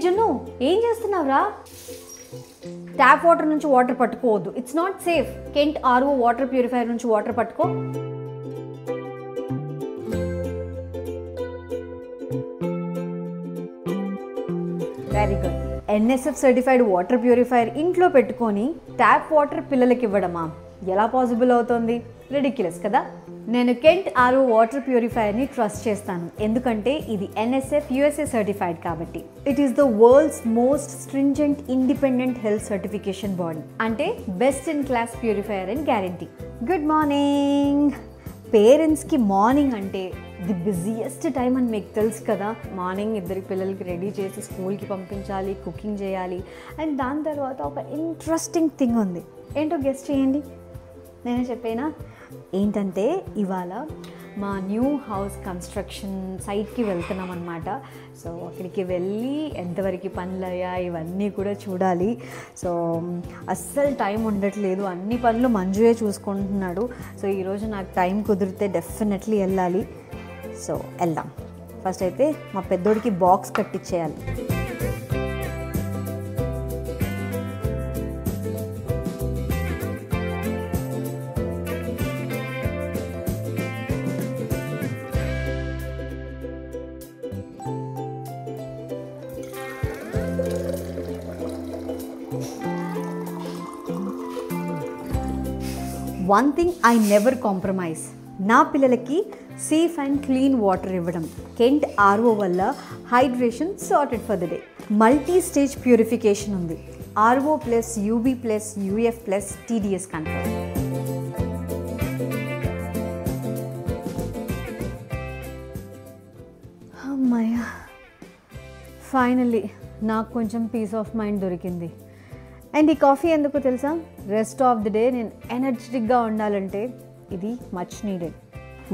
జున్ను ఏం చేస్తున్నావురా? ట్యాప్ వాటర్ నుంచి వాటర్ పట్టుకోవద్దు, it's not safe. Kent RO water purifier నుంచి వాటర్ పట్టుకో. Very good. NSF certified water purifier ఇంట్లో పెట్టుకొని ట్యాప్ వాటర్ పిల్లలకి ఇవ్వడమా? ఎలా పాసిబుల్ అవుతుంది? రిడిక్యులస్ కదా. నేను కెంట్ ఆర్ఓ వాటర్ ప్యూరిఫైయర్ని ట్రస్ట్ చేస్తాను, ఎందుకంటే ఇది NSF USA సర్టిఫైడ్ కాబట్టి. It is the world's most stringent independent health certification body, అంటే best in class purifier and guarantee. Good morning. పేరెంట్స్కి మార్నింగ్ అంటే ది బిజియెస్ట్ టైం అని మీకు తెలుసు కదా. మార్నింగ్ ఇద్దరి పిల్లలకి రెడీ చేసి స్కూల్కి పంపించాలి, కుకింగ్ చేయాలి, అండ్ దాని తర్వాత ఒక ఇంట్రెస్టింగ్ థింగ్ ఉంది. ఏంటో గెస్ట్ చేయండి, నేనే చెప్పేనా? ఏంటంటే ఇవాళ మా న్యూ హౌస్ కన్స్ట్రక్షన్ సైట్కి వెళ్తున్నాం అనమాట. సో అక్కడికి వెళ్ళి ఎంతవరకు పనులు అయ్యాయి ఇవన్నీ కూడా చూడాలి. సో అస్సలు టైం ఉండట్లేదు, అన్ని పనులు మంజుయే చూసుకుంటున్నాడు. సో ఈరోజు నాకు టైం కుదిరితే డెఫినెట్లీ వెళ్ళాలి. సో వెళ్దాం. ఫస్ట్ అయితే మా పెద్దోడికి బాక్స్ కట్టించేయాలి. One thing I never compromise, నా పిల్లలకి సేఫ్ అండ్ క్లీన్ వాటర్ ఇవ్వడం. కెంట్ ఆర్ఓ వల్ల hydration sorted for the day. Multi stage purification ఉంది, RO plus UV plus UF plus TDS control. అమ్మాయ, ఫైనల్లీ నాకు కొంచెం పీస్ ఆఫ్ మైండ్ దొరికింది. And ఈ కాఫీ ఎందుకో తెలుసా? రెస్ట్ ఆఫ్ ది డే నేను ఎనర్జెటిక్గా ఉండాలంటే ఇది మచ్ నీడెడ్.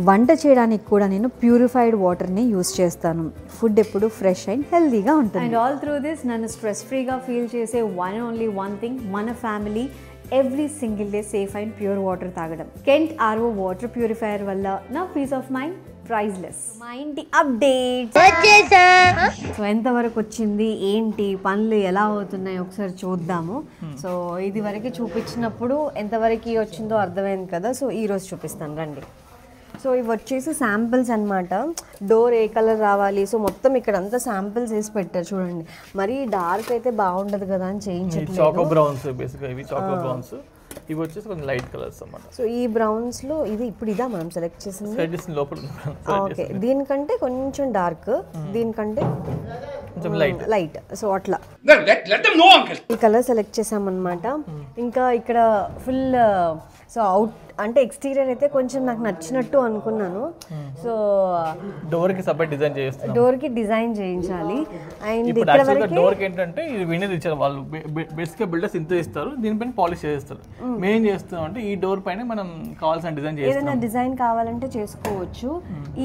వంట చేయడానికి కూడా నేను ప్యూరిఫైడ్ వాటర్ని యూస్ చేస్తాను. ఫుడ్ ఎప్పుడు ఫ్రెష్ అండ్ హెల్తీగా ఉంటుంది. అండ్ ఆల్ త్రూ దిస్ నన్ను స్ట్రెస్ ఫ్రీగా ఫీల్ చేసే ఓన్లీ వన్ థింగ్, మన family every single day safe and pure water తాగడం. కెంట్ ఆర్ఓ వాటర్ ప్యూరిఫైయర్ వల్ల నా పీస్ ఆఫ్ మైండ్ ప్రైజ్లెస్. మా ఇంటి అప్డేట్ సో ఎంతవరకు వచ్చింది, ఏంటి పనులు ఎలా అవుతున్నాయి ఒకసారి చూద్దాము. సో ఇది వరకు చూపించినప్పుడు ఎంతవరకు వచ్చిందో అర్థమైంది కదా. సో ఈరోజు చూపిస్తాను రండి. సో ఇవి వచ్చేసి శాంపిల్స్ అనమాట. డోర్ ఏ కలర్ రావాలి, సో మొత్తం ఇక్కడ అంతా శాంపిల్స్ వేసి పెట్టారు చూడండి. మరి డార్క్ అయితే బాగుండదు కదా అని చేయించట్లేదు. ఇవి వచ్చేసి కొంచెం లైట్ కలర్స్ అన్నమాట. సో ఈ బ్రౌన్స్ లో ఇది ఇప్పుడు ఇదా మనం సెలెక్ట్ చేసింది. లోపల ఓకే, దీనికంటే కొంచెం డార్క్, దీనికంటే కొంచెం లైట్. సో అట్లా ఈ కలర్ సెలెక్ట్ చేసామన్నమాట. ఇంకా ఇక్కడ ఫుల్ సో అవుట్ అంటే ఎక్స్టీరియర్ అయితే కొంచెం నాకు నచ్చినట్టు అనుకున్నాను. సో డోర్ కి సపరేట్ డిజైన్ చేస్తాను, డోర్ కి డిజైన్ చేయించాలి. అండ్ ఇక్కడ వరకు డోర్ కి ఏంటంటే ఇది వినేది ఇచ్చారు వాళ్ళు, బేసిక్ గా బిల్డర్స్ ఇంత ఇస్తారు, దీనిపైన పాలిష్ చేస్తారు. మేము చేస్తాం అంటే ఈ డోర్ పైన మనం కావాల్సిన డిజైన్ చేస్తాం. ఏదైనా డిజైన్ కావాలంటే చేసుకోవచ్చు.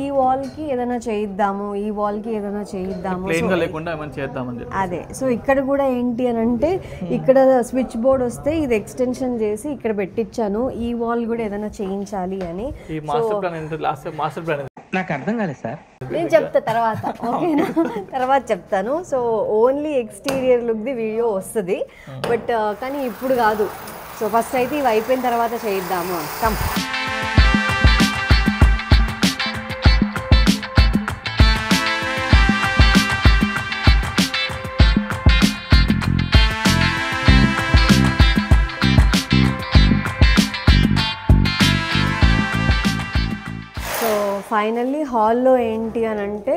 ఈ వాల్ కి ఏదైనా చేయిద్దాము, ఈ వాల్ కి ఏదైనా చేయిద్దాము, ప్లెయిన్ గా లేకుండా ఏమైనా చేద్దామని. అదే. సో ఇక్కడ కూడా ఏంటి అని అంటే ఇక్కడ స్విచ్ బోర్డ్ వస్తే ఇది ఎక్స్టెన్షన్ చేసి ఇక్కడ పెట్టించాను. ఈ వాల్ కూడా ఏదైనా చేయించాలి అని. ఈ మాస్టర్ ప్లాన్ ఏంటో లాస్ట్ మాస్టర్ ప్లాన్ నాకు అర్థం కాలేదు సార్, నేను చెప్తా తర్వాత, ఓకేనా? తర్వాత చెప్తాను. So only exterior look the video వస్తుంది, బట్ కానీ ఇప్పుడు కాదు. సో ఫస్ట్ అయితే ఇవి అయిపోయిన తర్వాత చేయిద్దాము. కమ్. ఫైనల్లీ హాల్లో ఏంటి అని అంటే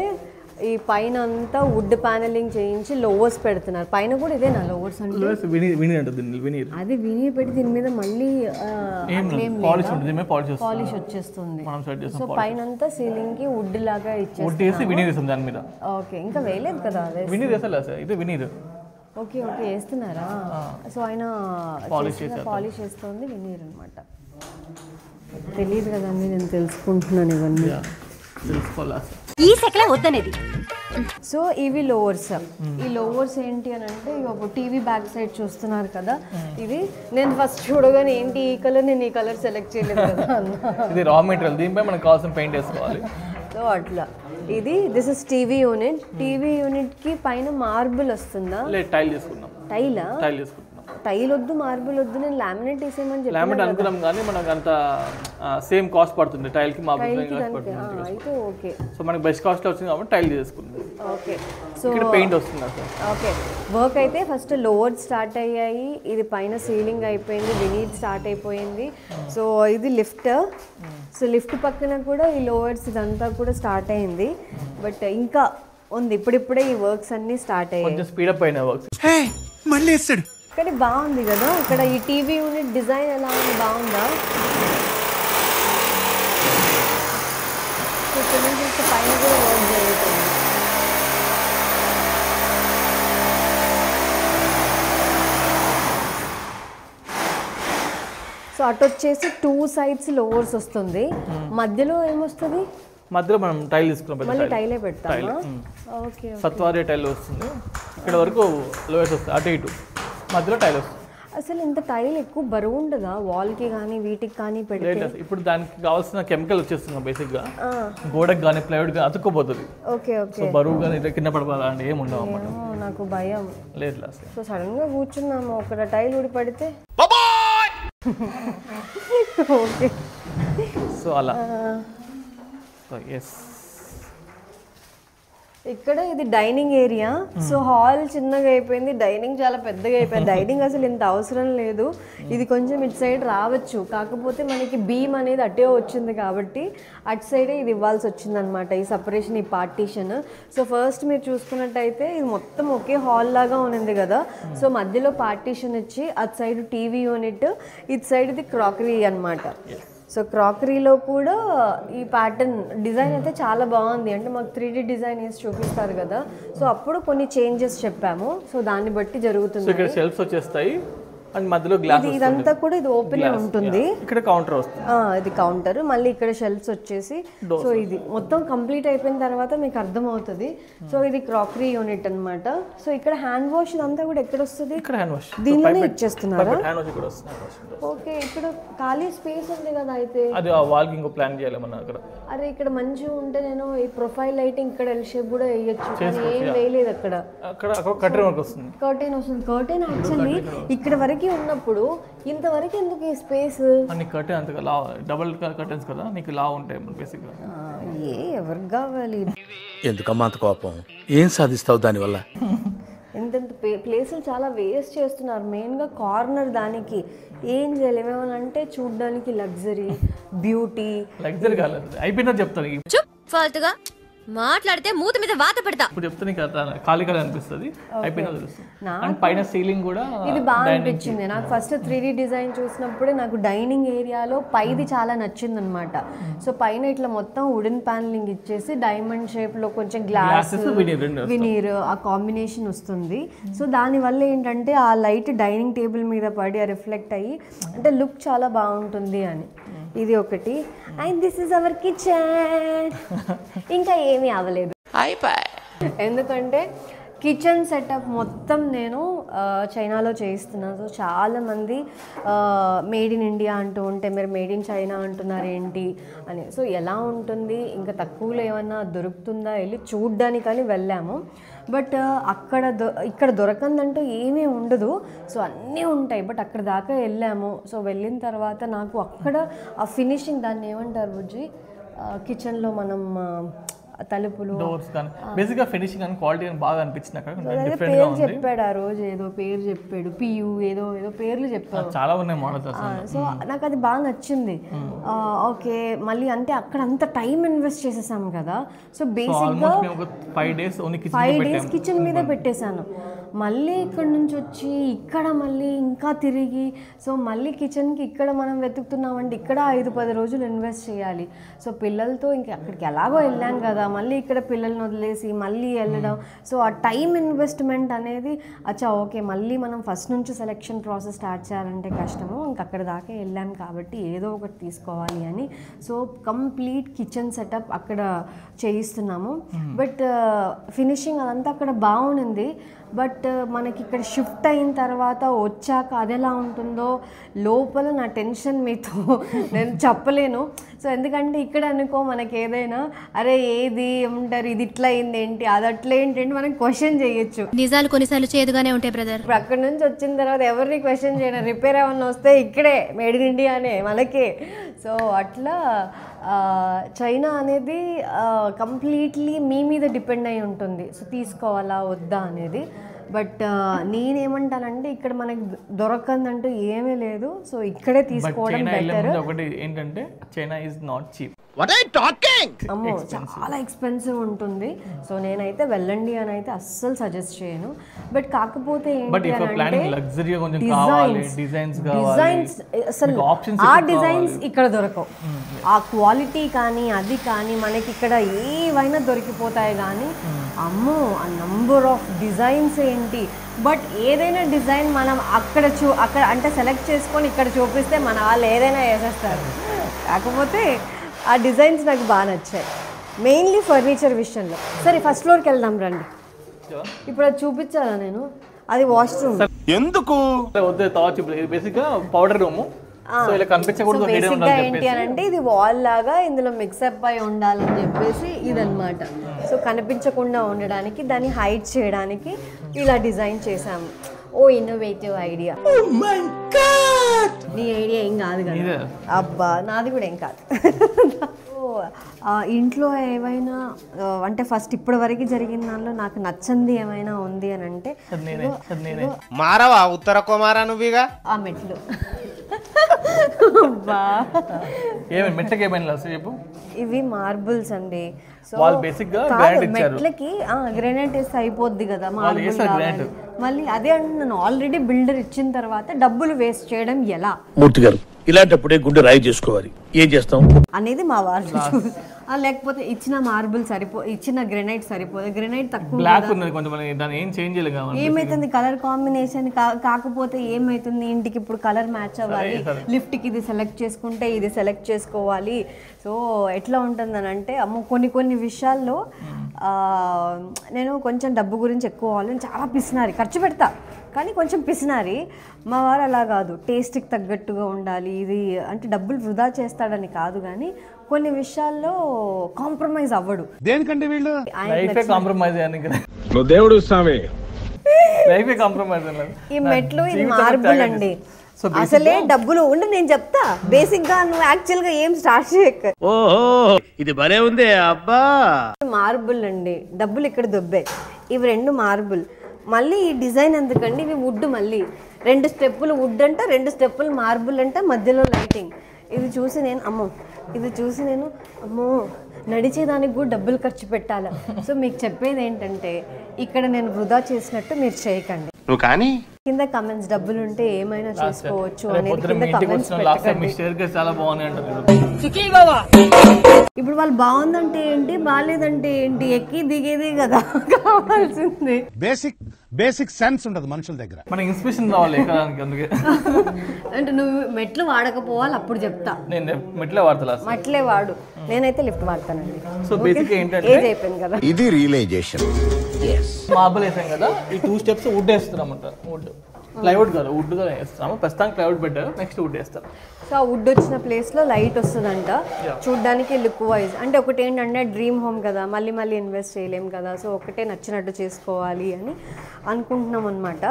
ఈ పైన అంతా వుడ్ ప్యానలింగ్ చేయించి లోవర్స్ పెడుతున్నారు. పైన కూడా ఇదేనా లోవర్స్ అంటే? అది వినీర్ పెట్టి దీని మీద మళ్ళీ పాలిష్ వచ్చేస్తుంది. సో పైన అంతా సీలింగ్ కి వుడ్ లాగా ఇచ్చేస్తారు. ఓకే, ఇంకా వేయలేదు కదా ఓకే ఓకే వేస్తున్నారా? సో ఆయన పాలిష్ చేస్తుంది వినీర్ అనమాట. తెలియదు కదండి, నేను తెలుసుకుంటున్నాను ఇవన్నీ. తెలుసుకోవాలి. ఈ సెకలే వద్దనేది. సో ఇవి లోవర్స్. ఈ లోవర్స్ ఏంటి అని అంటే ఒక టీవీ బ్యాక్ సైడ్ చూస్తున్నారు కదా, ఇది నేను ఫస్ట్ చూడగానే ఏంటి ఈ కలర్, నేను ఈ కలర్ సెలెక్ట్ చేయలేదు కదా ఇది రా మెటీరియల్, దీనిపై మనకు కావాల్సిన పెయింట్ వేసుకోవాలి. సో అట్లా ఇది this is TV unit. TV unit కి పైన మార్బుల్ వస్తుందా? లేదు, టైల్ తీసుకున్నాం. టైలా? టైల్ తీసుకుంటున్నాం. టైల్ వద్దు, మార్బుల్ వద్దు, నేను లామినేట్ వేసేయమని చెప్పి లామినేట్ అనుకున్నాం కానీ మనకు అంత సేమ్ కాస్ట్ పడుతుంది టైల్ కి, మార్బుల్ కాస్ట్ పడుతుంది. అయితే ఓకే. సో మనకి బెస్ట్ కాస్ట్ వచ్చింది కాబట్టి టైల్ చేసుకుంది. ఓకే. సో ఇక్కడ పెయింట్ వస్తుంది సార్. ఓకే, వర్క్ అయితే ఫస్ట్ లోవర్ స్టార్ట్ అయ్యాయి, ఇది పైన సీలింగ్ అయిపోయింది, వినీట్ స్టార్ట్ అయిపోయింది. సో ఇది లిఫ్ట్. సో లిఫ్ట్ పక్కన కూడా ఈ లోవర్స్ ఇదంతా కూడా స్టార్ట్ అయింది. బట్ ఇంకా ఉంది, ఇప్పుడిప్పుడే ఈ వర్క్స్ అన్ని స్టార్ట్ అయ్యాయి. కొంచెం స్పీడప్ అయిన వర్క్స్. మళ్ళీ వేస్తాడు. కానీ బాగుంది కదా ఇక్కడ ఈ టీవీ యూనిట్ డిజైన్ ఎలా ఉంది, బాగుందా? సో ఇక్కడ నుంచి చూస్తే పైన కూడా వర్క్ జరుగుతుంది. సో అటు వచ్చేసి 2 sides లోవర్స్ వస్తుంది, మధ్యలో ఏమొస్తుంది? మధ్యలో మనం టైల్ తీసుకున్నాం. మళ్ళీ టైలే పెడతామా? ఓకే. సత్వారి టైల్ వస్తుంది, ఇక్కడ వరకు లోయర్స్ వస్తాయి, అటు ఇటు మధ్యలో టైల్ వస్తుంది. అసలు ఇంత టైల్ ఎక్కువ బరువు ఉండదా వాల్కి కానీ వీటికి కానీ పెడితే? ఇప్పుడు దానికి కావాల్సిన కెమికల్ వచ్చేస్తుంది బేసిక్గా, గోడకు కానీ ప్లైవుడ్ కానీ అతుక్కుపోతుంది. Okay okay. సో బరువు కానీ కింద పడిపోవాలంటే ఏమి ఉండవు అన్నమాట. నాకు భయం. లేదు. సో సడన్ గా కూర్చున్నాము, ఒక టైల్ ఊడి పడితే ఓకే. సో అలా. ఎస్, ఇక్కడ ఇది డైనింగ్ ఏరియా. సో హాల్ చిన్నగా అయిపోయింది, డైనింగ్ చాలా పెద్దగా అయిపోయింది. డైనింగ్ అసలు ఇంత అవసరం లేదు, ఇది కొంచెం ఇటు సైడ్ రావచ్చు, కాకపోతే మనకి బీమ్ అనేది అటే వచ్చింది కాబట్టి అటు సైడే ఇది ఇవ్వాల్సి వచ్చింది అనమాట, ఈ సపరేషన్, ఈ పార్టీషన్. సో ఫస్ట్ మీరు చూసుకున్నట్టయితే ఇది మొత్తం ఒకే హాల్ లాగా ఉంది కదా, సో మధ్యలో పార్టీషన్ ఇచ్చి అటు సైడ్ టీవీ యూనిట్, ఇటు సైడ్ ఇది క్రాకరీ అనమాట. సో క్రాకరీలో కూడా ఈ ప్యాటర్న్ డిజైన్ అయితే చాలా బాగుంది. అంటే మాకు 3D డిజైన్ వేసి చూపిస్తారు కదా, సో అప్పుడు కొన్ని చేంజెస్ చెప్పాము, సో దాన్ని బట్టి జరుగుతుంది. ఇక్కడ షెల్ఫ్స్ వచ్చేస్తాయి అండ్ మధ్యలో గ్లాస్. ఇదంతా కూడా ఇది ఓపెన్ ఉంటుంది. ఇక్కడ కౌంటర్ వస్తుంది, ఇది కౌంటర్, మళ్ళీ ఇక్కడ షెల్ఫ్స్ వచ్చేసి. సో ఇది మొత్తం కంప్లీట్ అయిపోయిన తర్వాత మీకు అర్థమవుతుంది. సో ఇది క్రాకరీ యూనిట్ అన్నమాట. సో ఇక్కడ హ్యాండ్ వాష్ ఇదంతా కూడా ఎక్కడ వస్తుంది? ఇక్కడ హ్యాండ్ వాష్ దీనిలోనే ఇచ్చేస్తున్నారా? హ్యాండ్ వాష్ ఇక్కడ వస్తుంది. ఓకే, ఇక్కడ ఖాళీ స్పేస్ ఉంది కదా, అయితే అది ఆ వాల్కి ఇంకో ప్లాన్ చేయాలి మనం అక్కడ. అరే ఇక్కడ మంచిగా ఉంటే నేను ఈ ప్రొఫైల్ లైటింగ్ ఇక్కడ ఎల్ షేప్ కూడా వేయొచ్చు, కానీ ఏం వేయలేదు అక్కడ. అక్కడ కర్టెన్ వర్క్ వస్తుంది, కర్టెన్ వస్తుంది. కర్టెన్ యాక్చువల్లీ ఇక్కడ వరకు ఉన్నప్పుడు ఇంతవరకు ఎందుకు ఈ స్పేస్? నీకు కర్టెన్ అంతగా లా, డబుల్ కర్టెన్స్ కదా, నీకు లా ఉంటాయి బేసిక్గా. ఎవరికి కావాలి? ఎందుకమ్మా అంత కోపం? ఏం సాధిస్తావు దానివల్ల? ఎంతెంత ప్లేసులు చాలా వేస్ట్ చేస్తున్నారు, మెయిన్గా కార్నర్. దానికి ఏం చేయలేము, ఏమనంటే చూడ్డానికి లగ్జరీ, బ్యూటీ. లగ్జరీ కాలేదు, అయిపోయిందని చెప్తాను. చుప్, ఫాల్తుగా మాట్లాడితే మూత మీద వాత పెడతా. ఇప్పుడు చెప్తే నీకు ఖాళీ ఖాళీ అనిపిస్తుంది, అయిపోయినా తెలుస్తుంది. అండ్ పైన సీలింగ్ కూడా ఇది బాగా అనిపించింది నాకు. ఫస్ట్ 3D డిజైన్ చూసినప్పుడే నాకు డైనింగ్ ఏరియాలో పైది చాలా నచ్చింది అనమాట. సో పైన ఇట్లా మొత్తం వుడెన్ ప్యానలింగ్ ఇచ్చేసి డైమండ్ షేప్ లో కొంచెం గ్లాస్, వినీర్ ఆ కాంబినేషన్ వస్తుంది. సో దానివల్ల ఏంటంటే ఆ లైట్ డైనింగ్ టేబుల్ మీద పడి రిఫ్లెక్ట్ అయ్యి అంటే లుక్ చాలా బాగుంటుంది అని. ఇది ఒకటి. And this is our kitchen. ఇంకా ఏమీ అవ్వలేదు, ఎందుకంటే కిచెన్ సెటప్ మొత్తం నేను చైనాలో చేయిస్తున్నాను. సో చాలామంది మేడ్ ఇన్ ఇండియా అంటూ ఉంటే మీరు మేడ్ ఇన్ చైనా అంటున్నారు ఏంటి అని. సో ఎలా ఉంటుంది, ఇంకా తక్కువలో ఏమన్నా దొరుకుతుందా వెళ్ళి చూడ్డానికని వెళ్ళాము. బట్ ఇక్కడ దొరకందంటూ ఏమీ ఉండదు, సో అన్నీ ఉంటాయి. బట్ అక్కడ దాకా వెళ్ళాము. సో వెళ్ళిన తర్వాత నాకు అక్కడ ఆ ఫినిషింగ్, దాన్ని ఏమంటారు బుజ్జి, కిచెన్లో మనం తలుపులు, డోర్స్ కానీ బేసిక్గా ఫినిషింగ్ అని క్వాలిటీ అని బాగా అనిపించింది. అక్కడ పేరు చెప్పాడు ఆ రోజు, ఏదో పేరు చెప్పాడు, పియు ఏదో పేర్లు చెప్పాడు, చాలా ఉన్నాయి మోడల్స్. సో నాకు అది బాగా నచ్చింది. ఓకే, మళ్ళీ అంటే అక్కడ అంత టైం ఇన్వెస్ట్ చేసేసాం కదా. సో బేసిక్గా 5 days కిచెన్ మీద పెట్టేశాను. మళ్ళీ ఇక్కడ నుంచి వచ్చి ఇక్కడ మళ్ళీ ఇంకా తిరిగి సో మళ్ళీ కిచెన్కి ఇక్కడ మనం వెతుకుతున్నామంటే ఇక్కడ 5-10 రోజులు ఇన్వెస్ట్ చేయాలి. సో పిల్లలతో ఇంకా అక్కడికి ఎలాగో వెళ్ళాం కదా, మళ్ళీ ఇక్కడ పిల్లల్ని వదిలేసి మళ్ళీ వెళ్ళడం, సో ఆ టైం ఇన్వెస్ట్మెంట్ అనేది ఓకే మళ్ళీ మనం ఫస్ట్ నుంచి సెలెక్షన్ ప్రాసెస్ స్టార్ట్ చేయాలంటే కష్టము, ఇంకా అక్కడ దాకా వెళ్ళాం కాబట్టి ఏదో ఒకటి తీసుకోవాలి అని సో కంప్లీట్ కిచెన్ సెటప్ అక్కడ చేయిస్తున్నాము. బట్ ఫినిషింగ్ అదంతా అక్కడ బాగుంది. బట్ మనకి ఇక్కడ షిఫ్ట్ అయిన తర్వాత వచ్చాక అది ఎలా ఉంటుందో లోపల నా టెన్షన్ మీతో నేను చెప్పలేను. సో ఎందుకంటే ఇక్కడ అనుకో మనకి ఏదైనా అరే ఏది ఏమంటారు ఇది ఇట్లా అయింది ఏంటి అది అట్లా ఏంటంటే మనం క్వశ్చన్ చేయొచ్చు. నిజాలు కొన్నిసార్లు చేదుగానే ఉంటాయి బ్రదర్. ఇప్పుడు అక్కడ నుంచి వచ్చిన తర్వాత ఎవరిని క్వశ్చన్ చేయడం, రిపేర్ ఏమన్నా వస్తే ఇక్కడే మేడ్ ఇన్ ఇండియానే మనకే. సో అట్లా చైనా అనేది కంప్లీట్లీ మీ మీద డిపెండ్ అయి ఉంటుంది, సో తీసుకోవాలా వద్దా అనేది. బట్ నేనేమంటానంటే ఇక్కడ మనకి దొరకందంటూ ఏమీ లేదు, సో ఇక్కడే తీసుకోవడం బెటర్. ఒకటి ఏంటంటే చైనా ఈజ్ నాట్ చీప్. అమ్మో చాలా ఎక్స్పెన్సివ్ ఉంటుంది. సో నేనైతే వెళ్ళండి అని అయితే అస్సలు సజెస్ట్ చేయను. బట్ కాకపోతే ఏంటి అంటే డిజైన్స్ అసలు ఆ డిజైన్స్ ఇక్కడ దొరకవు. ఆ క్వాలిటీ కానీ అది కానీ మనకి ఇక్కడ ఏవైనా దొరికిపోతాయి కానీ అమ్మో ఆ నంబర్ ఆఫ్ డిజైన్స్ ఏంటి. బట్ ఏదైనా డిజైన్ మనం అక్కడ అంటే సెలెక్ట్ చేసుకొని ఇక్కడ చూపిస్తే మన వాళ్ళు ఏదైనా వేసేస్తారు. కాకపోతే ఆ డిజైన్స్ నాకు బాగా నచ్చాయి, మెయిన్లీ ఫర్నిచర్ విషయంలో. సరే ఫస్ట్ ఫ్లోర్కి వెళ్దాం రండి. ఇప్పుడు అది చూపించాలా నేను, అది వాష్రూమ్. ఎందుకు బేసిక్ గా పౌడర్ రూమ్. సో ఇలా కనిపించకూడదు బేసిక్గా ఏంటి అని అంటే ఇది వాల్ లాగా ఇందులో మిక్సప్ అయి ఉండాలని చెప్పేసి ఇదన్నమాట. సో కనిపించకుండా ఉండడానికి దాన్ని హైడ్ చేయడానికి ఇలా డిజైన్ చేసాము. ఓ ఇన్నోవేటివ్ ఐడియా. నీ ఐడియా ఏం కాదు కదా, అబ్బా నాది కూడా ఏం కాదు. ఇంట్లో ఏమైనా అంటే ఫస్ట్ ఇప్పటి వరకు జరిగిన దానిలో నాకు నచ్చంది ఏమైనా ఉంది అని అంటే మారవా ఉత్తర కుమారా నువ్వుగా ఆ మెట్లు. ఇవి మార్బుల్స్ అండి. సో మెట్లకి గ్రానైట్ వేస్తే అయిపోద్ది కదా మార్బుల్. మళ్ళీ అదే అంటున్నాను, ఆల్రెడీ బిల్డర్ ఇచ్చిన తర్వాత డబ్బులు వేస్ట్ చేయడం ఎలా మూర్తి గారు, ఇలాంటప్పుడే గుండె రాయి చేసుకోవాలి. ఏం చేస్తాం అనేది మా వారు. లేకపోతే ఇచ్చిన మార్బుల్ ఇచ్చిన గ్రెనైట్ సరిపోదు, గ్రెనైట్ తక్కువ ఏమైతుంది కలర్ కాంబినేషన్ కాకపోతే ఏమైతుంది, ఇంటికి ఇప్పుడు కలర్ మ్యాచ్ అవ్వాలి, లిఫ్ట్ కి ఇది సెలెక్ట్ చేసుకుంటే ఇది సెలెక్ట్ చేసుకోవాలి. సో ఎట్లా ఉంటుందని అంటే అమ్మో కొన్ని విషయాల్లో నేను కొంచెం డబ్బు గురించి ఎక్కువ వాళ్ళని చాలా పిసినారి ఖర్చు పెడతా, కానీ కొంచెం పిసినారి. మా వారు అలా కాదు, టేస్ట్కి తగ్గట్టుగా ఉండాలి. ఇది అంటే డబ్బులు వృధా చేస్తాడని కాదు, కానీ కొన్ని విషయాల్లో కాంప్రమైజ్ అవ్వడు. దేనికంటే వీళ్ళు ఈ మెట్లు ఇది మార్బుల్ అండి. అసలే డబ్బులు ఉండి నేను చెప్తా. బేసిక్ గా నువ్వు యాక్చువల్ గా ఏం స్టార్ట్ చేయక. ఓహో ఇది భలే ఉంది అబ్బా. మార్బుల్ అండి, డబ్బులు ఇక్కడ దొబ్బాయి. ఇవి 2 మార్బుల్. మళ్ళీ ఈ డిజైన్ ఎందుకండి, ఇవి వుడ్. మళ్ళీ 2 స్టెప్పులు వుడ్ అంట, 2 స్టెప్పులు మార్బుల్ అంట, మధ్యలో లైటింగ్. ఇది చూసి నేను అమ్మో నడిచేదానికి కూడా డబ్బులు ఖర్చు పెట్టాలి. సో మీకు చెప్పేది ఏంటంటే ఇక్కడ నేను వృధా చేసినట్టు మీరు చేయకండి. కానీ కింద కమెంట్స్ డబ్బులు ఉంటే ఏమైనా చేసుకోవచ్చు అనేది కింద కమెంట్స్ పెట్టకండి. ఇప్పుడు వాళ్ళు బాగుందంటే ఏంటి బాగాలేదంటే ఏంటి ఎక్కి దిగేదే కదా కావాల్సింది. బేసిక్ సెన్స్ ఉండదు మనుషుల దగ్గర. మన ఇన్స్పిరేషన్ రావాలి అందుకే. అంటే నువ్వు మెట్లు వాడకపోవాలి అప్పుడు చెప్తా. నేను మెట్లే వాడతా, మెట్లే వాడు. నేనైతే లిఫ్ట్ వాడతానండి. సో బేసిక్ ఏంటంటే ఏజ్ అయిపోయింది కదా, ఇది రియలైజేషన్. మార్బుల్ వేసాం కదా, ఈ 2 స్టెప్స్ వుడ్ వేస్తున్నామంట. వుడ్ ప్లైవుడ్ కాదు, వుడ్ గా వేస్తాము. ప్రస్తుతానికి ప్లైవుడ్ పెట్టారు, నెక్స్ట్ వుడ్ వేస్తారు. సో ఆ వుడ్ వచ్చిన ప్లేస్ లో లైట్ వస్తుందంట చూడ్డానికి లుక్ వైజ్. అంటే ఒకటి ఏంటంటే డ్రీమ్ హోమ్ కదా, మళ్ళీ ఇన్వెస్ట్ చేయలేం కదా, సో ఒకటే నచ్చినట్టు చేసుకోవాలి అని అనుకుంటున్నాం అనమాట.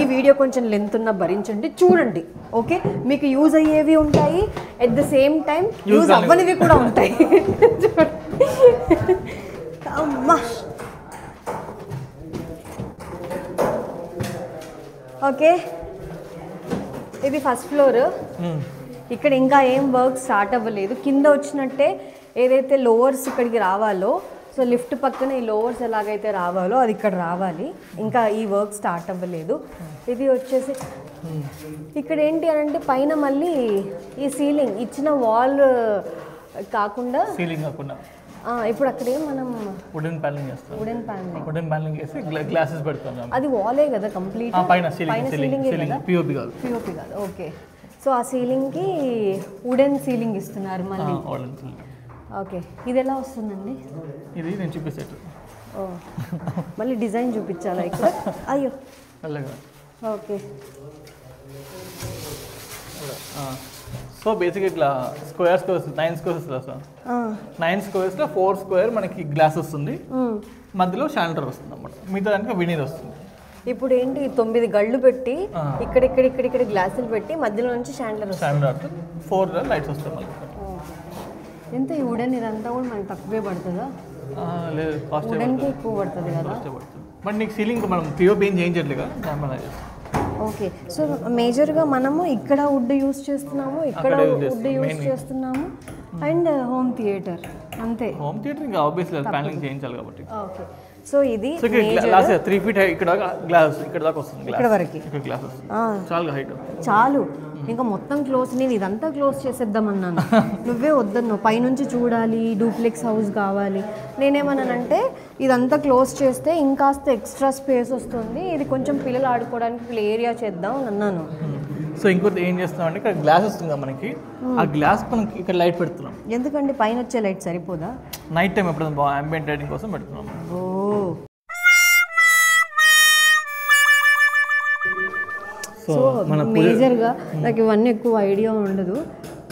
ఈ వీడియో కొంచెం లెంత్ ఉన్న భరించండి, చూడండి. ఓకే, మీకు యూజ్ అయ్యేవి ఉంటాయి, at the same time use అవ్వనివి కూడా ఉంటాయి. అమ్మా ఓకే, ఇది ఫస్ట్ ఫ్లోర్. ఇక్కడ ఇంకా ఏం వర్క్ స్టార్ట్ అవ్వలేదు. కింద వచ్చినట్టే ఏదైతే లోవర్స్ ఇక్కడికి రావాలో సో లిఫ్ట్ పక్కన ఈ లోవర్స్ ఎలాగైతే రావాలో అది ఇక్కడ రావాలి. ఇంకా ఈ వర్క్ స్టార్ట్ అవ్వలేదు. ఇది వచ్చేసి ఇక్కడ ఏంటి అని అంటే పైన మళ్ళీ ఈ సీలింగ్ ఇచ్చిన వాల్ కాకుండా ఇప్పుడు అక్కడ మనం వుడెన్ ప్యానలింగ్ చేస్తాం. వుడెన్ ప్యానలింగ్ చేసి గ్లాసెస్ పెడతాం. అది వాలే కదా కంప్లీట్, పైన సీలింగ్ పిఓపి కాదు. ఓకే. సో ఆ సీలింగ్కి వుడెన్ సీలింగ్ ఇస్తున్నారు మళ్ళీ. ఓకే, ఇది ఎలా వస్తుందండి? ఇది నేను చూపిస్తాను. మళ్ళీ డిజైన్ చూపించాలా ఇక్కడ? అయ్యో ఓకే. సో బేసిక్ ఇట్లా స్క్వేర్స్ 9 స్క్వేర్స్ వస్తుంది సార్. 9 స్క్వేర్స్లో 4 స్క్వేర్ మనకి గ్లాస్ వస్తుంది, మధ్యలో షాండర్ వస్తుంది అన్నమాట. మిగతా దానికి వినీర్ వస్తుంది. ఇప్పుడు ఏంటి 9 గళ్ళు పెట్టి ఇక్కడ గ్లాసులు పెట్టి మధ్యలో నుంచి షాండర్ 4 లైట్స్ వస్తాయి మళ్ళీ. ఎంత ఈ వుడెన్ ఇదంతా కూడా మనకి తక్కువే పడుతుందా? లేదు, కాస్ట్ వుడెన్కి ఎక్కువ పడుతుంది కదా. బట్ నీకు సీలింగ్ మనం పిఓపి ఏం చేయించట్లేదు కదా, నార్మల్గా చేస్తాం. ఓకే. సో మేజర్గా మనము ఇక్కడ వుడ్ యూస్ చేస్తున్నాము, ఇక్కడ వుడ్ యూస్ చేస్తున్నాము, అండ్ హోమ్ థియేటర్ అంతే. హోమ్ థియేటర్ ఇంకా ఆబ్వియస్లీ ప్యానలింగ్ చేయించాలి కాబట్టి. ఓకే. సో ఇది 3 feet ఇక్కడ గ్లాస్ ఇక్కడ దాకా వస్తుంది. ఇక్కడ వరకు గ్లాస్ వస్తుంది, చాలా హైట్. చాలు, ఇంకా మొత్తం క్లోజ్. నేను ఇదంతా క్లోజ్ చేసేద్దామన్నాను, నువ్వే వద్దన్నావు. పైనుంచి చూడాలి, డూప్లెక్స్ హౌస్ కావాలి. నేనేమన్నానంటే ఇదంతా క్లోజ్ చేస్తే ఇంకాస్త ఎక్స్ట్రా స్పేస్ వస్తుంది, ఇది కొంచెం పిల్లలు ఆడుకోవడానికి ప్లే ఏరియా చేద్దాం అని అన్నాను. సో ఇంకోటి ఏం చేస్తున్నాం అంటే ఇక్కడ గ్లాస్ వస్తుంది కదా మనకి, ఆ గ్లాస్ మనకి ఇక్కడ లైట్ పెడుతున్నాం. ఎందుకంటే పైన వచ్చే లైట్ సరిపోదా? నైట్ టైం ఎప్పుడైనా బాగా అంబియంట్ లైటింగ్ కోసం పెడుతున్నాం. ఓ, సో మేజర్గా నాకు ఇవన్నీ ఎక్కువ ఐడియా ఉండదు,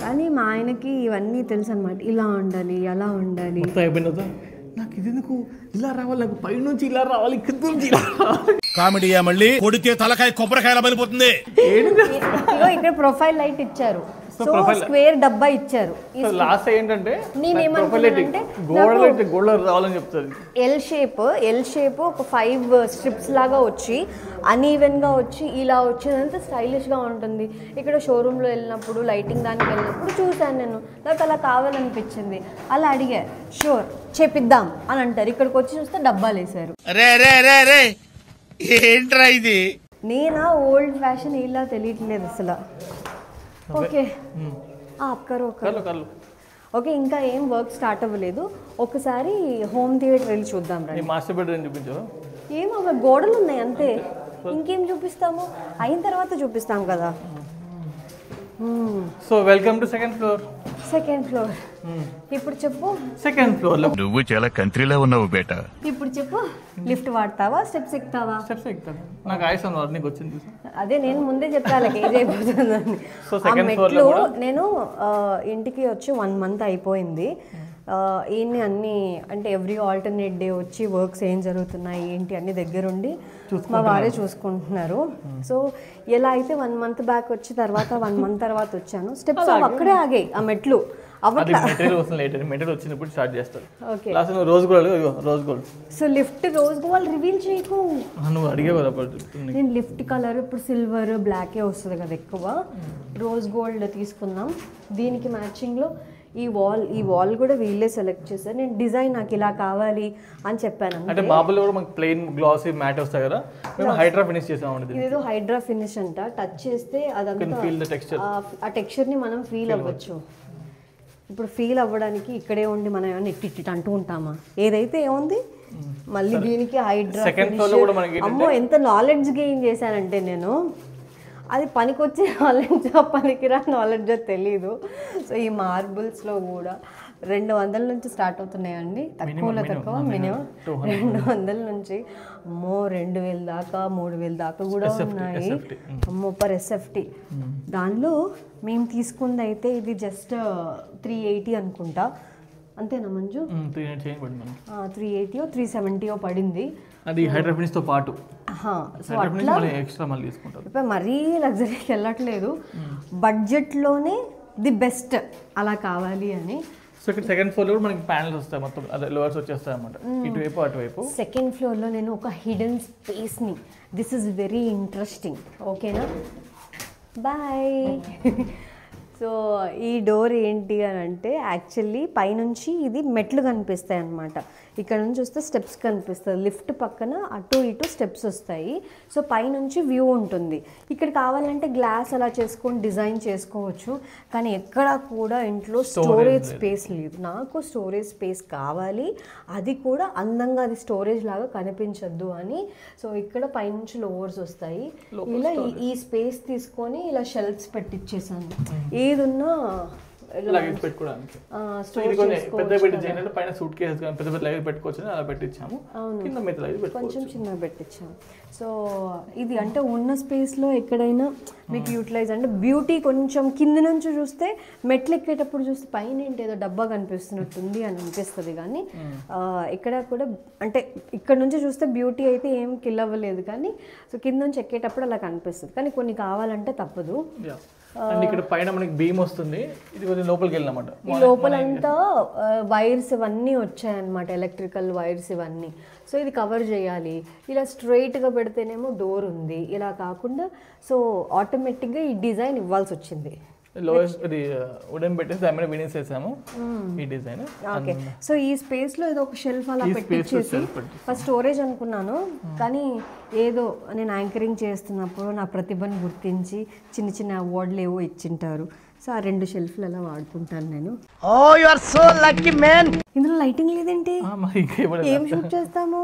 కానీ మా ఆయనకి ఇవన్నీ తెలుసు అనమాట. ఇలా ఉండాలి, అలా ఉండాలి. నాకు ఇది ఎందుకు ఇలా రావాలి, నాకు పైనుంచి ఇలా రావాలి, కింద నుంచి ఇలా రావాలి. కామెడీయా మళ్ళీ? కొడితే తలకాయ కొబ్బరికాయల పడిపోతుంది. ఇగో ఇక్కడ ప్రొఫైల్ లైట్ ఇచ్చారు, సో స్క్వేర్ డబ్బా ఇచ్చారు. లాస్ట్ ఏంటంటే గోడ రావాలని చెప్తారు. ఎల్ షేప్ ఒక 5 స్ట్రిప్స్ లాగా వచ్చి అన్ఈవెన్ గా వచ్చి ఇలా వచ్చేదంతా స్టైలిష్ గా ఉంటుంది. ఇక్కడ షోరూమ్ లో వెళ్ళినప్పుడు లైటింగ్ దానికి వెళ్ళినప్పుడు చూసాను నేను, నాకు అలా కావాలనిపించింది. అలా అడిగా, షూర్ చేపిద్దాం అని అంటారు. ఇక్కడికి వచ్చి చూస్తే డబ్బాలు వేసారు. ఏంట్రా ఇది? నేనా ఓల్డ్ ఫ్యాషన్ ఇలా తెలియట్లేదు అసలు. Okay, okay. ఇంకా ఏం వర్క్ స్టార్ట్ అవ్వలేదు. ఒకసారి హోమ్ థియేటర్ వెళ్ళి చూద్దాం రండి. మాస్టర్ బెడ్రూమ్ చూపించు. ఏమో గోడలు ఉన్నాయి అంతే, ఇంకేం చూపిస్తాము? అయిన తర్వాత చూపిస్తాం కదా. So welcome to second floor. ఇప్పుడు చెప్పు, సెకండ్ ఫ్లోర్ లో నువ్వు చాలా కంట్రీలో ఉన్నావు బేటా. ఇప్పుడు చెప్పు, లిఫ్ట్ వాడతావా, స్టెప్స్ ఎక్కుతావా? స్టెప్స్ ఎక్కుతాను. నాకు ఆయుష్ నీకు వచ్చింది. అదే నేను ముందే చెప్పాలి ఏజ్ అయిపోతుందని. మెట్లు నేను ఇంటికి వచ్చి 1 month అయిపోయింది. ఈయన్ని అన్ని అంటే ఎవ్రీ ఆల్టర్నేట్ డే వచ్చి వర్క్స్ ఏం జరుగుతున్నాయి ఏంటి అన్ని దగ్గరుండి మా వారే చూసుకుంటున్నారు. సో ఎలా అయితే 1 month బ్యాక్ వచ్చి తర్వాత 1 month తర్వాత వచ్చాను, స్టెప్స్ అక్కడే ఆగాయి. ఆ మెట్లు వచ్చినప్పుడు స్టార్ట్ చేస్తారు. Rose gold. So lift rose gold reveal చేయకు, నువ్వు అడిగే కదా. నేను లిఫ్ట్ కలర్ ఇప్పుడు సిల్వర్ బ్లాకే వస్తుంది కదా ఎక్కువ. రోజ్ గోల్డ్ తీసుకుందాం. దీనికి మ్యాచింగ్లో ఈ వాల్ కూడా వీళ్ళే సెలెక్ట్ చేశారు. నేను డిజైన్ నాకు ఇలా కావాలి అని చెప్పాను. అంటే మార్బుల్ కూడా మనకి ప్లెయిన్ గ్లాసీ మ్యాట్ వస్తాయి కదా, మేము హైడ్రా ఫినిష్ చేసామండి. ఇదేదో హైడ్రా ఫినిష్ అంట, టచ్ చేస్తే అదంతా ఆ టెక్స్చర్ ని మనం ఫీల్ అవ్వచ్చు. ఇప్పుడు ఫీల్ అవ్వడానికి ఇక్కడే ఉండి మనం ఏమన్నా ఇట్టి అంటూ ఉంటామా? ఏదైతే ఏముంది మళ్ళీ దీనికి హైడ్రా ఫినిష్. అమ్మో ఎంత నాలెడ్జ్ గెయిన్ చేశానంటే నేను, అది పనికొచ్చే నాలెడ్జ్ పనికిరా నాలెడ్జ్ తెలీదు. సో ఈ మార్బుల్స్లో కూడా 200 నుంచి స్టార్ట్ అవుతున్నాయండి, తక్కువలో తక్కువ మినిమం 200 నుంచి. అమ్మో 2000 దాకా 3000 దాకా కూడా ఉన్నాయి. అమ్మో పర్ ఎస్ఎఫ్టీ. దానిలో మేము తీసుకుంది అయితే ఇది జస్ట్ 380 అనుకుంటా, అంతేనా మంజు? 380 370 పడింది. అది హైడ్రా ఫినిష్ తో పాటు. సో అట్లా ఎక్స్ట్రా మళ్ళీ తీసుకుంటారు. ఇప్పుడు మరీ లగ్జరీకి వెళ్ళట్లేదు, బడ్జెట్లోనే ది బెస్ట్ అలా కావాలి అని. సో ఇక్కడ సెకండ్ ఫ్లోర్లో కూడా మనకి ప్యానల్స్ వస్తాయి, మొత్తం అదే లోవర్స్ వచ్చేస్తాయి అన్నమాట, ఇటువైపు అటువైపు. సెకండ్ ఫ్లోర్లో నేను ఒక హిడెన్ స్పేస్ని, దిస్ ఈజ్ వెరీ ఇంట్రెస్టింగ్. ఓకేనా, బాయ్. సో సో ఈ డోర్ ఏంటి అని అంటే యాక్చువల్లీ పైనుంచి ఇది మెట్లు కనిపిస్తాయి అన్నమాట. ఇక్కడ నుంచి వస్తే స్టెప్స్ కనిపిస్తుంది, లిఫ్ట్ పక్కన అటు ఇటు స్టెప్స్ వస్తాయి. సో పైనుంచి వ్యూ ఉంటుంది. ఇక్కడ కావాలంటే గ్లాస్ అలా చేసుకొని డిజైన్ చేసుకోవచ్చు, కానీ ఎక్కడ కూడా ఇంట్లో స్టోరేజ్ స్పేస్ లేదు. నాకు స్టోరేజ్ స్పేస్ కావాలి, అది కూడా అందంగా అది స్టోరేజ్ లాగా కనిపించద్దు అని. సో ఇక్కడ పైనుంచి లోవర్స్ వస్తాయి. ఇలా ఈ స్పేస్ తీసుకొని ఇలా షెల్ఫ్స్ పెట్టించేసాను. ఏదున్నా లగేజ్ పెట్టుకోవడానికి పెద్ద పెట్టి చేయాలంటే పైన సూట్ కేసెస్ కానీ పెద్ద పెద్ద లగేజ్ పెట్టుకోవచ్చు, అలా పెట్టించాము. కింద మిగతా లగేజ్ పెట్టుకోవచ్చు, కొంచెం చిన్నగా పెట్టించాము. సో ఇది అంటే ఉన్న స్పేస్లో ఎక్కడైనా మీకు యూటిలైజ్ అంటే బ్యూటీ. కొంచెం కింద నుంచి చూస్తే మెట్లు ఎక్కేటప్పుడు చూస్తే పైన ఏంటి ఏదో డబ్బా కనిపిస్తున్నట్టుంది అని అనిపిస్తుంది, కానీ ఇక్కడ కూడా అంటే ఇక్కడ నుంచి చూస్తే బ్యూటీ అయితే ఏం కిల్ అవ్వలేదు, కానీ సో కింద నుంచి ఎక్కేటప్పుడు అలా కనిపిస్తుంది. కానీ కొన్ని కావాలంటే తప్పదు. అండ్ ఇక్కడ పైన మనకి బీమ్ వస్తుంది, ఇది కొంచెం లోపలికి వెళ్ళినమాట. ఈ లోపలంతా వైర్స్ ఇవన్నీ వచ్చాయన్నమాట, ఎలక్ట్రికల్ వైర్స్ ఇవన్నీ. సో ఇది కవర్ చేయాలి. ఇలా స్ట్రైట్గా పెడితేనేమో డోర్ ఉంది, ఇలా కాకుండా సో ఆటోమేటిక్గా ఈ డిజైన్ ఇవ్వాల్సి వచ్చింది. లోయెస్ట్ ఇది వుడెన్ పెట్టేసి దాని మీద వినిస్ చేసాము ఈ డిజైన్. ఓకే, సో ఈ స్పేస్ లో ఏదో ఒక షెల్ఫ్ అలా పెట్టించేసి ఫస్ట్ స్టోరేజ్ అనుకున్నాను, కానీ ఏదో నేను యాంకరింగ్ చేస్తున్నప్పుడు నా ప్రతిభను గుర్తించి చిన్న చిన్న అవార్డులు ఏవో ఇచ్చింటారు. సో ఆ 2 షెల్ఫ్లు అలా వాడుకుంటాను నేను. ఇందులో లైటింగ్ లేదేంటి? ఏం షూట్ చేస్తాము?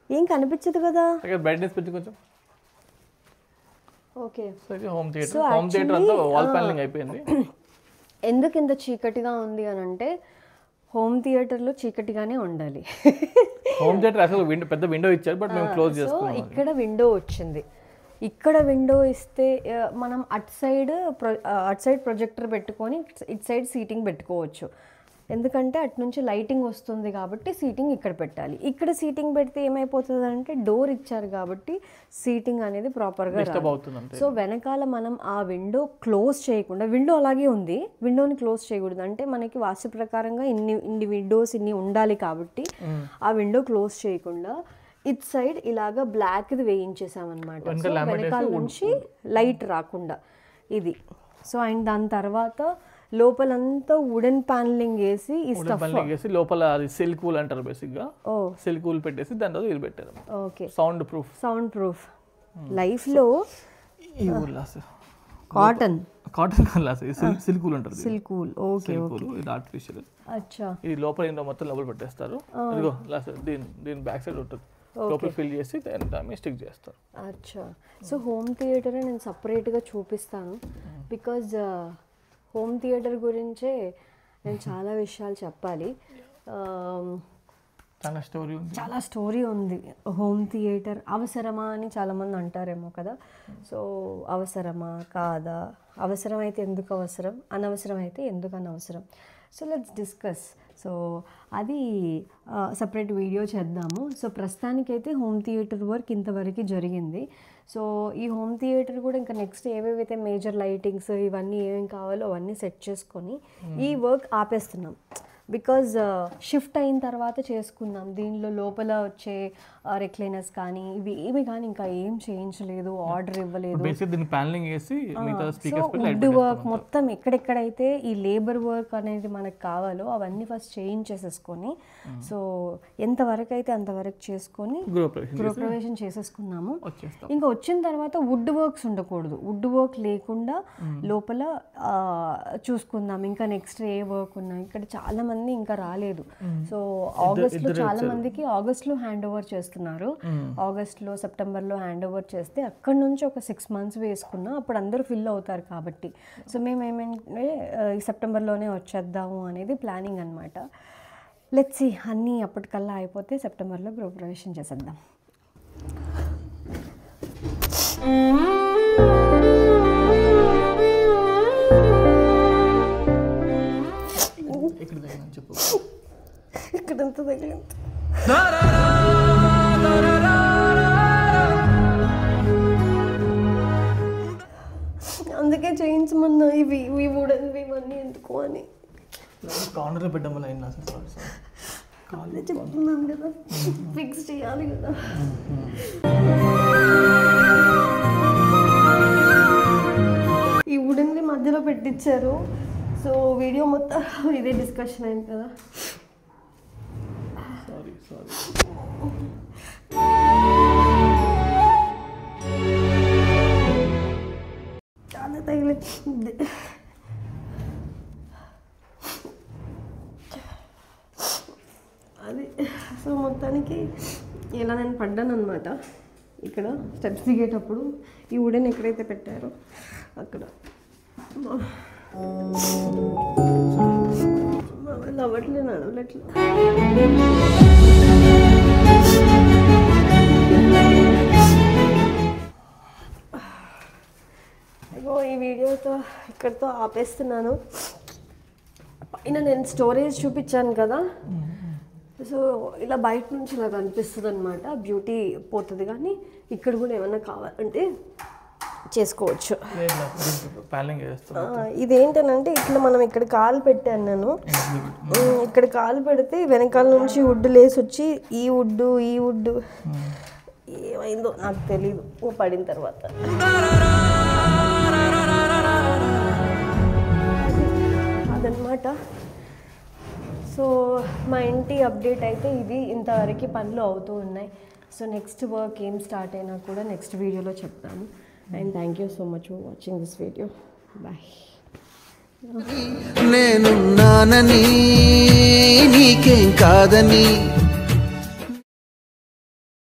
ఏం కనిపించదు కదా. బ్రైట్నెస్ పెట్టి కొంచెం. ఓకే, హోమ్ థియేటర్ అంతా వాల్ ప్యానలింగ్ అయిపోయింది. ఎందుకు ఇంత చీకటిగా ఉంది అని అంటే హోమ్ థియేటర్లో చీకటిగానే ఉండాలి. హోమ్ థియేటర్ అసలు పెద్ద విండో ఇచ్చారు, బట్ మేము క్లోజ్ చేసుకున్నాం. ఇక్కడ విండో వచ్చింది. ఇక్కడ విండో ఇస్తే మనం అటు సైడ్ ప్రొజెక్టర్ పెట్టుకొని ఇటు సైడ్ సీటింగ్ పెట్టుకోవచ్చు. ఎందుకంటే అటు నుంచి లైటింగ్ వస్తుంది కాబట్టి సీటింగ్ ఇక్కడ పెట్టాలి. ఇక్కడ సీటింగ్ పెడితే ఏమైపోతుంది అంటే డోర్ ఇచ్చారు కాబట్టి సీటింగ్ అనేది ప్రాపర్గా రాదు. సో వెనకాల మనం ఆ విండో క్లోజ్ చేయకుండా, విండో అలాగే ఉంది, విండోని క్లోజ్ చేయకూడదు. అంటే మనకి వాస్తు ప్రకారంగా ఇన్ని విండోస్ ఇన్ని ఉండాలి కాబట్టి ఆ విండో క్లోజ్ చేయకుండా ఇట్ సైడ్ ఇలాగా బ్లాక్ది వేయించేసామన్నమాట. వెనకాల నుంచి లైట్ రాకుండా ఇది. సో అండ్ దాని తర్వాత లోపలంతా వుడెన్ ప్యానలింగ్ వేసి లోపల సిల్క్ వూల్ అంటారు బేసిక్ గా. సిల్క్ వూల్ పెట్టేసి దాంట్లో ఇది పెట్టారు. Okay, sound proof. లైఫ్ లో ఈ ఊర్లో కాటన్ సిల్క్ వూల్ అంటారు. Silk wool. ఓకే, ఇది ఆర్టిఫిషియల్. అచ్చా, ఇది లోపల ఏంటో మొత్తం లోపల పెట్టేస్తారు. ఇదిగో దీని బ్యాక్ సైడ్ ఉంటుంది, లోపల ఫిల్ చేసి దాన్ని స్టిక్ చేస్తారు. అచ్చా, సో హోమ్ థియేటర్ నేను సపరేట్గా చూపిస్తాను. బికాజ్ హోమ్ థియేటర్ గురించే నేను చాలా విషయాలు చెప్పాలి. చాలా స్టోరీ ఉంది. హోమ్ థియేటర్ అవసరమా అని చాలామంది అంటారేమో కదా. సో అవసరమా కాదా, అవసరం అయితే ఎందుకు అవసరం, అనవసరం అయితే ఎందుకు అనవసరం. So let's discuss. సో అది సపరేట్ వీడియో చేద్దాము. సో ప్రస్తుతానికైతే హోమ్ థియేటర్ వర్క్ ఇంతవరకు జరిగింది. సో ఈ హోమ్ థియేటర్ కూడా ఇంకా నెక్స్ట్ ఏవేవైతే మేజర్ లైటింగ్స్ ఇవన్నీ ఏమేమి కావాలో అవన్నీ సెట్ చేసుకొని ఈ వర్క్ ఆపేస్తున్నాం. బికాజ్ షిఫ్ట్ అయిన తర్వాత చేసుకుందాం. దీనిలో లోపల వచ్చే రెక్లైనర్స్ కానీ ఇవి ఏమి కానీ ఇంకా ఏం చేయించలేదు, ఆర్డర్ ఇవ్వలేదు. వుడ్ వర్క్ మొత్తం ఎక్కడెక్కడైతే ఈ లేబర్ వర్క్ అనేది మనకు కావాలో అవన్నీ ఫస్ట్ చేయించేసేసుకొని, సో ఎంతవరకు అయితే అంతవరకు చేసుకొని గృహప్రవేశం చేసేసుకున్నాము. ఇంకా వచ్చిన తర్వాత వుడ్ వర్క్స్ ఉండకూడదు, వుడ్ వర్క్ లేకుండా లోపల చూసుకుందాం. ఇంకా నెక్స్ట్ ఏ వర్క్ ఉన్నాయి. ఇక్కడ చాలా మంది ఇంకా రాలేదు. సో ఆగస్ట్లో చాలా మందికి ఆగస్ట్లో హ్యాండ్ ఓవర్ చేస్తున్నారు. ఆగస్ట్లో సెప్టెంబర్లో హ్యాండ్ ఓవర్ చేస్తే అక్కడ నుంచి ఒక 6 months వేసుకున్నా అప్పుడు అందరూ ఫిల్ అవుతారు కాబట్టి. సో మేము ఏమంటే ఈ సెప్టెంబర్లోనే వచ్చేద్దాము అనేది ప్లానింగ్ అనమాట. లెట్స్ సీ, అన్నీ అప్పటికల్లా అయిపోతే సెప్టెంబర్లో గృహప్రవేశం చేసేద్దాం. ఇక్కడంతా తగిలింది. అందుకే చేయించమన్నా ఇవి వుడెన్వి ఇవన్నీ ఎందుకు అని. కార్నర్లో పెట్టడం వల్ల ఏం లాస్? చెప్తున్నాను కదా, ఫిక్స్ చేయాలి కదా. ఈ వుడెన్వి మధ్య మధ్యలో పెట్టించారు. సో వీడియో మొత్తం ఇదే డిస్కషన్ అయింది కదా. సారీ చాలా తగిలింది. అది సో మొత్తానికి ఇలా నేను పడ్డాను అనమాట. ఇక్కడ స్టెప్స్ దిగేటప్పుడు ఈ వుడెన్ ఎక్కడైతే పెట్టారో అక్కడ అవ్వట్లేదు, నడవట్లేదు. ఈ వీడియోతో ఇక్కడితో ఆపేస్తున్నాను. పైన నేను స్టోరేజ్ చూపించాను కదా, సో ఇలా బయట నుంచి ఇలా కనిపిస్తుంది అనమాట. బ్యూటీ పోతుంది, కానీ ఇక్కడ కూడా ఏమైనా కావాలంటే చేసుకోవచ్చు. ఇదేంటనంటే ఇట్లా మనం ఇక్కడ కాలు పెట్టాను నేను. ఇక్కడ కాలు పెడితే వెనకాల నుంచి వుడ్ లేసి వచ్చి ఈ వుడ్ ఏమైందో నాకు తెలీదు పడిన తర్వాత. అదనమాట. సో మా ఇంటి అప్డేట్ అయితే ఇది. ఇంతవరకు పనులు అవుతూ ఉన్నాయి. సో నెక్స్ట్ వర్క్ ఏం స్టార్ట్ అయినా కూడా నెక్స్ట్ వీడియోలో చెప్తాను. And thank you so much for watching this video. Bye. నేనున్నానని నీకేం కాదని